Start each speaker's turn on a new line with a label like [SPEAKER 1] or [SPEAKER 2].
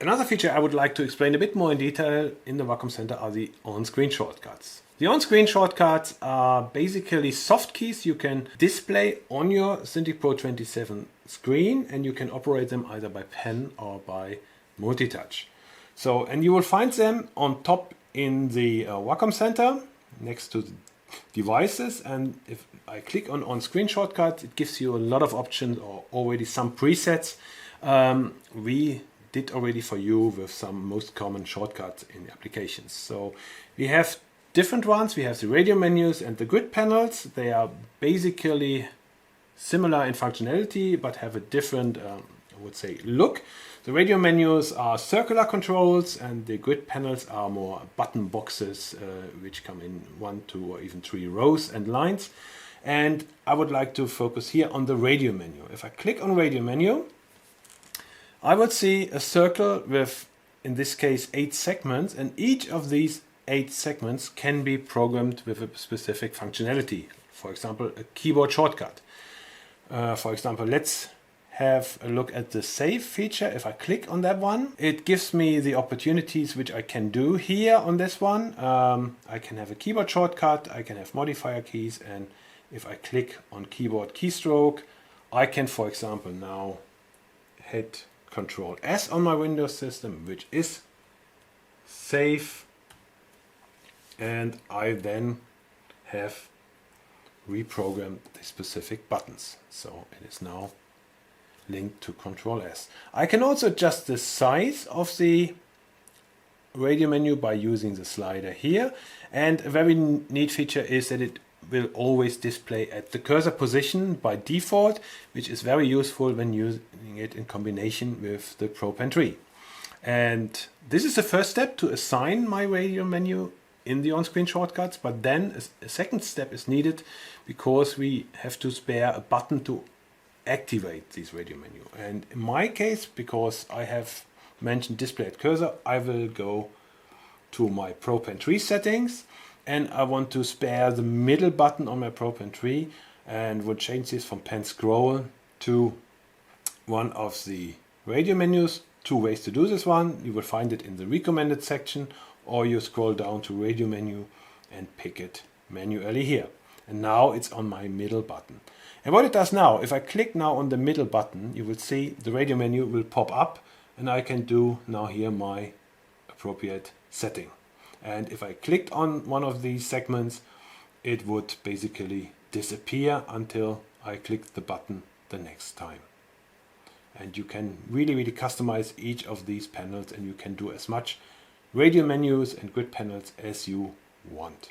[SPEAKER 1] Another feature I would like to explain a bit more in detail in the Wacom Center are the on-screen shortcuts. The on-screen shortcuts are basically soft keys you can display on your Cintiq Pro 27 screen, and you can operate them either by pen or by multi-touch. So, and you will find them on top in the Wacom Center next to the devices, and if I click on-screen shortcuts, it gives you a lot of options or already some presets we did already for you with some most common shortcuts in the applications. So we have different ones. We have the radio menus and the grid panels. They are basically similar in functionality but have a different, I would say, look. The radio menus are circular controls and the grid panels are more button boxes which come in 1, 2 or even 3 rows and lines. And I would like to focus here on the radio menu. If I click on radio menu, I would see a circle with, in this case, 8 segments, and each of these 8 segments can be programmed with a specific functionality. For example, a keyboard shortcut. For example, let's have a look at the save feature. If I click on that one, it gives me the opportunities which I can do here on this one. I can have a keyboard shortcut, I can have modifier keys, and if I click on keyboard keystroke, I can, for example, now hit Control S on my Windows system, which is save, and I then have reprogrammed the specific buttons. So it is now linked to Control S. I can also adjust the size of the radio menu by using the slider here, and a very neat feature is that it will always display at the cursor position by default, which is very useful when using it in combination with the Pro Pen 3. And this is the first step to assign my radio menu in the on-screen shortcuts, but then a second step is needed because we have to spare a button to activate this radio menu. And in my case, because I have mentioned display at cursor, I will go to my Pro Pen 3 settings, and I want to spare the middle button on my Pro Pen 3 and will change this from pen scroll to one of the radio menus. 2 ways to do this one. You will find it in the recommended section, or you scroll down to radio menu and pick it manually here. And now it's on my middle button. And what it does now, if I click now on the middle button, you will see the radio menu will pop up, and I can do now here my appropriate setting. And if I clicked on one of these segments, it would basically disappear until I click the button the next time. And you can really customize each of these panels, and you can do as much radio menus and grid panels as you want.